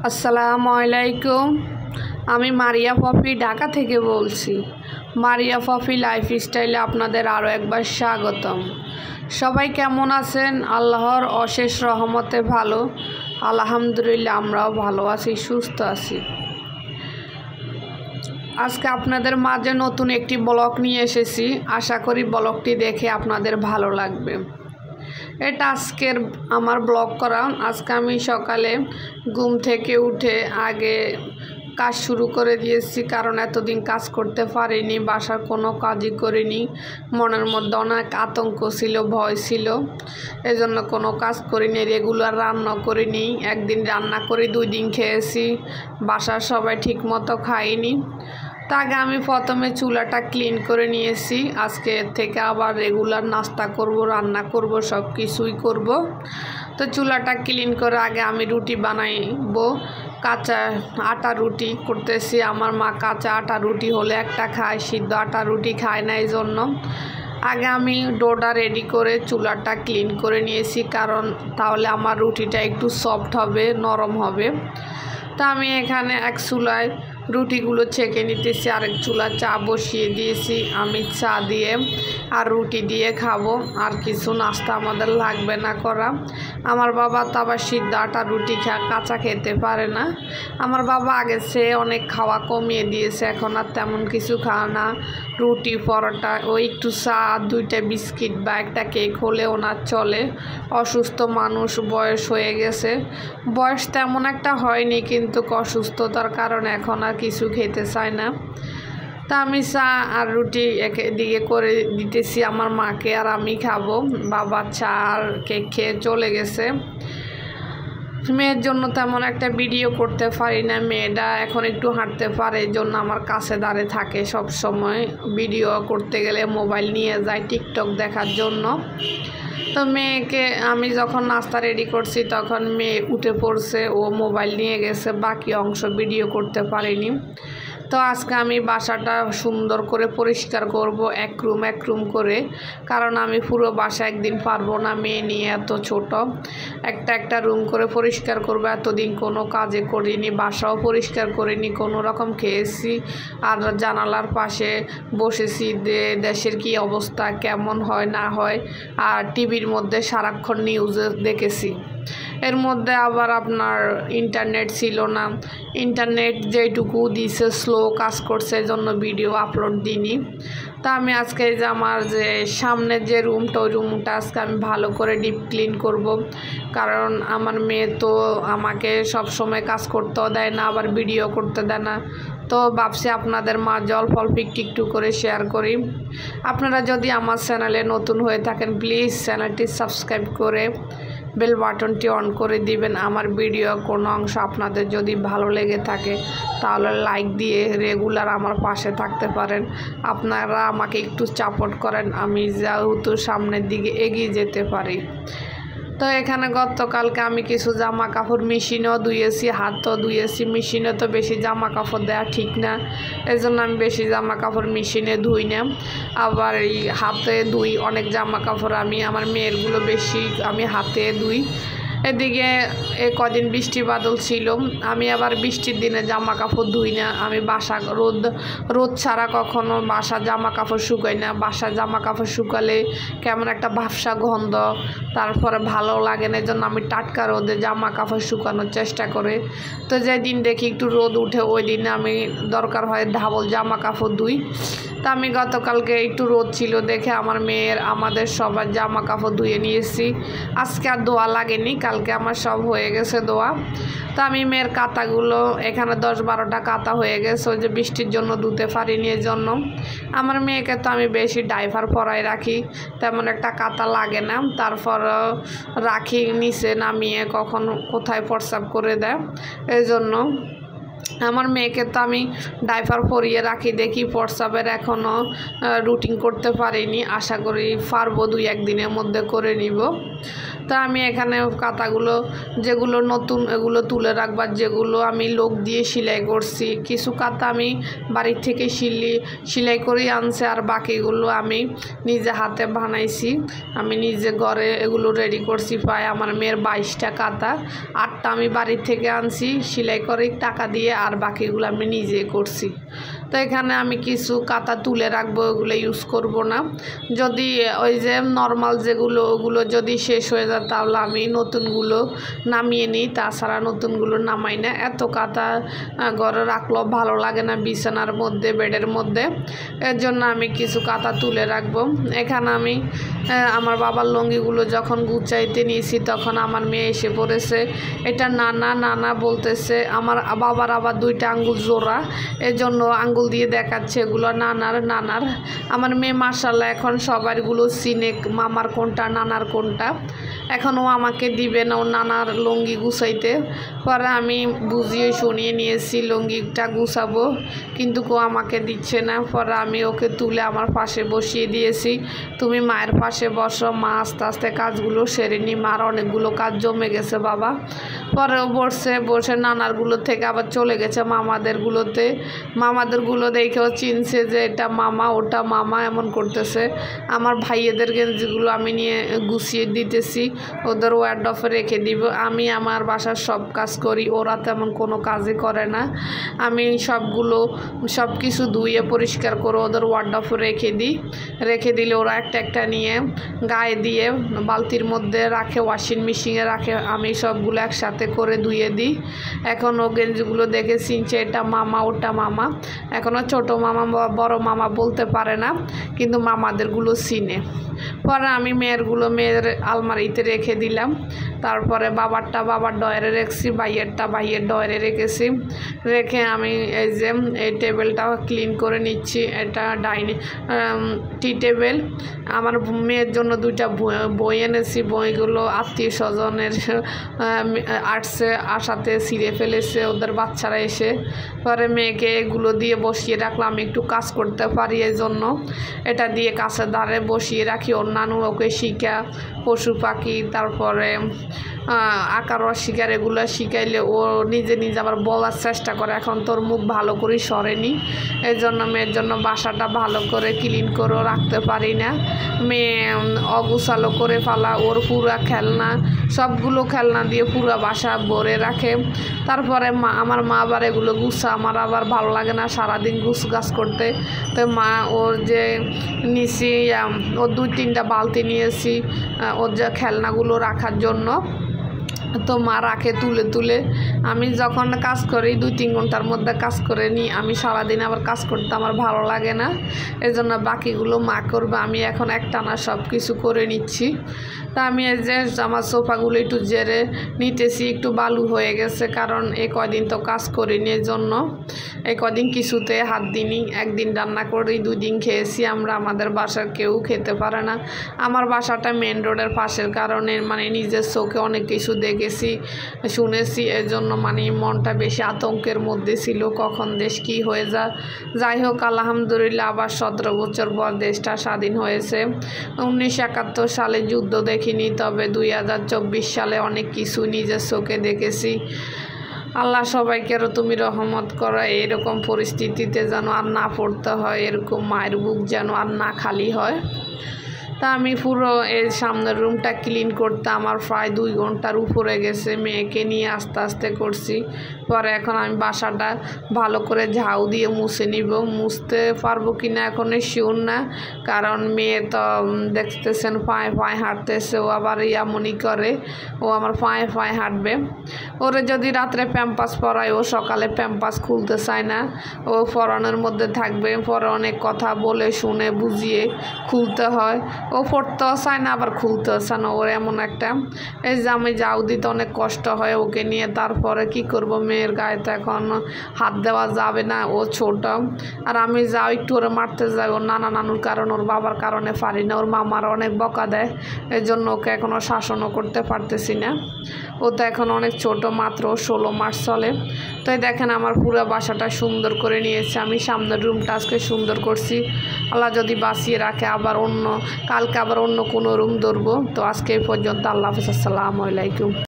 আসসালামু আলাইকুম। আমি মারিয়া পপি ঢাকা থেকে বলছি। মারিয়া পপি লাইফস্টাইলে আপনাদের আরও একবার স্বাগতম। সবাই কেমন আছেন? আল্লাহর অশেষ রহমতে ভালো। আলহামদুলিল্লাহ, আমরাও ভালো আছি, সুস্থ আছি। আজকে আপনাদের মাঝে নতুন একটি ব্লগ নিয়ে এসেছি। আশা করি ব্লগটি দেখে আপনাদের ভালো লাগবে। এটা আজকের আমার ব্লগ করা। আজকে আমি সকালে ঘুম থেকে উঠে আগে কাজ শুরু করে দিয়েছি, কারণ এতদিন কাজ করতে পারিনি, বাসার কোনো কাজই করিনি। মনের মধ্যে অনেক আতঙ্ক ছিল, ভয় ছিল, এজন্য কোনো কাজ করিনি। রেগুলার রান্না করিনি, একদিন রান্না করে 2 দিন খেয়েছি, বাসার সবাই ঠিক মতো খাইনি। তা আগে আমি প্রথমে চুলাটা ক্লিন করে নিয়েছি। আজকে থেকে আবার রেগুলার নাস্তা করব, রান্না করব, সব কিছুই করব। তো চুলাটা ক্লিন করে আগে আমি রুটি বানাইবো। কাঁচা আটা রুটি করতেছি। আমার মা কাঁচা আটা রুটি হলে একটা খায়, সিদ্ধ আটা রুটি খায় না, এই জন্য আগে আমি ডোটা রেডি করে চুলাটা ক্লিন করে নিয়েছি, কারণ তাহলে আমার রুটিটা একটু সফট হবে, নরম হবে। তা আমি এখানে এক চুলায় রুটিগুলো ছেঁকে নিতেছি, আরেক চুলা চা বসিয়ে দিয়েছি। আমি চা দিয়ে আর রুটি দিয়ে খাবো, আর কিছু নাস্তা আমাদের লাগবে না করা। আমার বাবা তো আবার সিদ্ধ আটা রুটি কাঁচা খেতে পারে না। আমার বাবা আগে সে অনেক খাওয়া কমিয়ে দিয়েছে, এখন আর তেমন কিছু খাওয়া না। রুটি, পরোটা, ওই একটু চা, 2টা বিস্কিট বা একটা কেক হলে ওনার চলে। অসুস্থ মানুষ, বয়স হয়ে গেছে। বয়স তেমন একটা হয়নি, কিন্তু অসুস্থতার কারণে এখন আর কিছু খেতে চায় না। তা আমি চা আর রুটি এদিকে করে দিতেছি আমার মাকে, আর আমি খাবো। বাবা চা আর কেক খেয়ে চলে গেছে। মেয়ের জন্য তেমন একটা ভিডিও করতে পারি না। মেয়েটা এখন একটু হাঁটতে পারে, এই জন্য আমার কাছে দাঁড়িয়ে থাকে সব সময়। ভিডিও করতে গেলে মোবাইল নিয়ে যায় টিকটক দেখার জন্য। তো মেয়েকে আমি যখন নাস্তা রেডি করছি তখন মেয়ে উঠে পড়ছে, ও মোবাইল নিয়ে গেছে, বাকি অংশ ভিডিও করতে পারিনি। তো আজকে আমি বাসাটা সুন্দর করে পরিষ্কার করব, এক রুম করে, কারণ আমি পুরো বাসা একদিন পারবো না, মেয়ে নিয়ে এত ছোট। একটা রুম করে পরিষ্কার করব। এতদিন কোনো কাজে করিনি, বাসাও পরিষ্কার করিনি, কোনো রকম খেয়েছি আর জানালার পাশে বসেছি, দেশের কি অবস্থা, কেমন হয় না হয়, আর টিভির মধ্যে সারাক্ষণ নিউজ দেখেছি। এর মধ্যে আবার আপনার ইন্টারনেট ছিল না। ইন্টারনেট যেটুকু দিছে স্লো কাজ করছে, এই জন্য ভিডিও আপলোড দিইনি। তা আমি আজকে যে আমার যে সামনের যে রুমটা, ওই রুমটা আজকে আমি ভালো করে ডিপ ক্লিন করব, কারণ আমার মেয়ে তো আমাকে সব সময় কাজ করতেও দেয় না, আবার ভিডিও করতে দেয় না। তো ভাবছি আপনাদের মাঝে অল্প একটু করে শেয়ার করি। আপনারা যদি আমার চ্যানেলে নতুন হয়ে থাকেন, প্লিজ চ্যানেলটি সাবস্ক্রাইব করে বেল বাটনটি অন করে দিবেন। আমার ভিডিও কোনো অংশ আপনাদের যদি ভালো লেগে থাকে তাহলে লাইক দিয়ে রেগুলার আমার পাশে থাকতে পারেন। আপনারা আমাকে একটু সাপোর্ট করেন, আমি যেহেতু সামনের দিকে এগিয়ে যেতে পারি। তো এখানে গতকালকে আমি কিছু জামা কাপড় মেশিনেও ধুয়েছি, হাতও ধুয়েছি। মেশিনে তো বেশি জামা কাপড় দেওয়া ঠিক না, এই জন্য আমি বেশি জামা কাপড় মেশিনে ধুই না। আবার এই হাতে ধুই অনেক জামা কাপড়, আমি আমার মেয়েরগুলো বেশি আমি হাতে ধুই। এদিকে কদিন বৃষ্টি বাদল ছিল, আমি আবার বৃষ্টির দিনে জামা কাপড় ধুই না। আমি বাসা রোদ ছাড়া কখনো বাসা জামা কাপড় শুকাই না। বাসা জামা কাপড় শুকালে কেমন একটা ভাবসা গন্ধ, তারপরে ভালো লাগে না, এই জন্য আমি টাটকা রোদে জামা কাপড় শুকানোর চেষ্টা করি। তো যেদিন দেখি একটু রোদ উঠে, ওই দিনে আমি দরকার হয় ডাবল জামা কাপড় ধুই। তা আমি গতকালকে একটু রোদ ছিল দেখে আমার মেয়ের, আমাদের সবার জামা কাপড় ধুয়ে নিয়েছি। আজকে আর ধোয়া লাগেনি, কালকে আমার সব হয়ে গেছে ধোয়া। তো আমি মেয়ের কাঁথাগুলো এখানে 10-12টা কাঁথা হয়ে গেছে, ওই যে বৃষ্টির জন্য ধুতে পারিনি। এর জন্য আমার মেয়েকে তো আমি বেশি ডাইভার পরাই রাখি, তেমন একটা কাঁথা লাগে না। তারপর রাখি নিচে নামিয়ে, কখন কোথায় প্রস্রাব করে দেয়, এই জন্য আমার মেয়েকে তো আমি ডাইপার পরিয়ে রাখি। দেখি প্রস্রাবের এখনও রুটিন করতে পারিনি, আশা করি পারবো 2-1 দিনের মধ্যে করে নিব। তা আমি এখানে কাঁথাগুলো যেগুলো নতুন এগুলো তুলে রাখবার, যেগুলো আমি লোক দিয়ে সেলাই করছি। কিছু কাঁথা আমি বাড়ির থেকে সেলাই করে আনছে, আর বাকিগুলো আমি নিজে হাতে বানাইছি। আমি নিজে ঘরে এগুলো রেডি করছি। প্রায় আমার মেয়ের 22টা কাঁথা, 8টা আমি বাড়ির থেকে আনছি সেলাই করে টাকা দিয়ে, আর বাকিগুলো আমি নিজে করছি। তো এখানে আমি কিছু কাঁথা তুলে রাখবো, ওগুলো ইউজ করব না। যদি ওই যে নর্মাল যেগুলো ওগুলো যদি শেষ হয়ে যায় তাহলে আমি নতুনগুলো নামিয়ে নিই, তাছাড়া নতুনগুলো নামাই না। এত কাঁথা ঘরে রাখলেও ভালো লাগে না বিছানার মধ্যে, বেডের মধ্যে। এর জন্য আমি কিছু কাঁথা তুলে রাখবো। এখানে আমি আমার বাবার লুঙ্গিগুলো যখন গুছাইতে নিয়েছি তখন আমার মেয়ে এসে পড়েছে, এটা নানা নানা বলতেছে। আমার বাবার আবার 2টা আঙ্গুল জোড়া, এজন্য আঙ্গুল দিয়ে দেখাচ্ছে এগুলো নানার নানার। আমার মেয়ে মাশাআল্লাহ এখন সবারগুলো চিনে, মামার কোনটা নানার কোনটা। এখন ও আমাকে দিবে না ও নানার লুঙ্গি গুছাইতে। পরে আমি বুঝিয়ে শুনিয়ে নিয়েছি লুঙ্গিটা গুছাবো, কিন্তু ও আমাকে দিচ্ছে না। পরে আমি ওকে তুলে আমার পাশে বসিয়ে দিয়েছি, তুমি মায়ের পাশে বসো, মা আস্তে আস্তে কাজগুলো সেরে নি, মার অনেকগুলো কাজ জমে গেছে বাবা। পরে ও বসে নানারগুলো থেকে আবার চলে গেছে মামাদেরগুলোতে। মামাদেরগুলো দেখেও চিনছে যে এটা মামা ওটা মামা, এমন করতেছে। আমার ভাইয়েদের গেঞ্জিগুলো আমি নিয়ে গুছিয়ে দিতেছি, ওদের ওয়ার্ডরোবে রেখে দিব। আমি আমার বাসার সব কাজ করি, ওরা তেমন কোনো কাজই করে না। আমি সব কিছু ধুয়ে পরিষ্কার করে ওদের ওয়ার্ডরোবে রেখে দিলে ওরা একটা একটা নিয়ে গায়ে দিয়ে বালতির মধ্যে রাখে, ওয়াশিং মেশিনে রাখে। আমি সবগুলো একসাথে করে ধুয়ে দিই। এখন ও গেঞ্জিগুলো দেখে চিনছে এটা মামা ওটা মামা। এখনও ছোটো মামা বড় মামা বলতে পারে না, কিন্তু মামাদেরগুলো চিনে। পরে আমি মেয়ের আলমারিতে রেখে দিলাম। তারপরে বাবারটা বাবার ডয়ারে রেখেছি, ভাইয়েরটা ভাইয়ের ডয়ারে রেখেছি। রেখে আমি এই যে এই টেবিলটা ক্লিন করে নিচ্ছি। এটা টি টেবিল। আমার মেয়ের জন্য 2টা বই এনেছি, বইগুলো আত্মীয় স্বজনের আসাতে ছিঁড়ে ফেলেছে ওদের বাচ্চারা এসে। পরে মেয়েকে এগুলো দিয়ে বসিয়ে রাখলাম, একটু কাজ করতে পারি এই জন্য এটা দিয়ে কাছের ধারে বসিয়ে রাখি। অন্যান্য ওকে শিখা পশু পাখি, তারপরে আঁকার শিকার, এগুলো শিখাইলে ও নিজে আবার বলার চেষ্টা করে। এখন তোর মুখ ভালো করে সরেনি, এই জন্য মেয়ের জন্য বাসাটা ভালো করে ক্লিন করেও রাখতে পারি না। মেয়ে অগুছালো করে ফেলা, ওর পুরা খেলনা সবগুলো খেলনা দিয়ে পুরা বাসা ভরে রাখে। তারপরে আমার মা আবার এগুলো আমার আবার ভালো লাগে না সারাদিন গাছ করতে। তো মা ওর যে নিচে ওর 2-3টা বালতি নিয়েছি ওর যে খেলনাগুলো রাখার জন্য। তো মা রাখে তুলে। আমি যখন কাজ করি 2-3 ঘন্টার মধ্যে কাজ করে নিই। আমি সারাদিন আবার কাজ করতে আমার ভালো লাগে না, এই জন্য বাকিগুলো মা করবে। আমি এখন একটানা সব কিছু করে নিচ্ছি। তা আমি এই যে আমার সোফাগুলো একটু জেরে নিতেছি, একটু বালু হয়ে গেছে, কারণ এই কয়দিন তো কাজ করিনি, এর জন্য এই কদিন কিছুতে হাত দিইনি। একদিন রান্না করি, 2 দিন খেয়েছি আমরা, আমাদের বাসার কেউ খেতে পারে না। আমার বাসাটা মেন রোডের পাশের কারণে মানে নিজের চোখে অনেক কিছু দেখেছি শুনেছি, এর জন্য মানে মনটা বেশি আতঙ্কের মধ্যে ছিল, কখন দেশ কী হয়ে যায়। যাই হোক আলহামদুলিল্লাহ আবার 17 বছর পর দেশটা স্বাধীন হয়েছে। 1971 সালে যুদ্ধ দেখিনি, তবে 2024 সালে অনেক কিছু নিজের চোখে দেখেছি। আল্লাহ সবাইকেও তুমি রহমত করো, এরকম পরিস্থিতিতে যেন আর না পড়তে হয়, এরকম মায়ের বুক যেন আর না খালি হয়। তা আমি পুরো এই সামনের রুমটা ক্লিন করতে আমার প্রায় 2 ঘন্টার উপরে গেছে, মেয়েকে নিয়ে আস্তে আস্তে করছি। পরে এখন আমি বাসাটা ভালো করে ঝাউ দিয়ে মুছে নিব। মুছতে পারবো কি না এখনই শিওর না, কারণ মেয়ে তো দেখতেছেন পায়ে হাঁটতেছে, ও আবার এমনই করে, ও আমার পায়ে হাঁটবে। ওরে যদি রাত্রে প্যাম্পাস পরায় ও সকালে প্যাম্পাস খুলতে চায় না, ও পরানোর মধ্যে থাকবে। পরে অনেক কথা বলে শুনে বুঝিয়ে খুলতে হয়, ও পড়তেও চায় না আবার খুলতেও চায় না, ওর এমন একটা। এই যে আমি যাও দিতে অনেক কষ্ট হয় ওকে নিয়ে। তারপরে কি করব, মেয়ের গায়ে তো এখন হাত দেওয়া যাবে না, ও ছোট। আর আমি যাও একটু ওরে মারতে যাই, ওর নানুর কারণ, ওর বাবার কারণে পারি না, ওর মামার অনেক বকা দেয়, এই জন্য ওকে এখনও শাসনও করতে পারতেছি না। ও তো এখন অনেক ছোট, মাত্র 16 মাস চলে। তো দেখেন আমার পুরো বাসাটা সুন্দর করে নিয়েছে। আমি সামনের রুমটা আজকে সুন্দর করছি, আল্লাহ যদি বাঁচিয়ে রাখে আবার অন্য কালকে আবার অন্য কোনো রুম ধরবো। তো আজকে এই পর্যন্ত। আল্লাহ হাফিজ, আসসালামু আলাইকুম।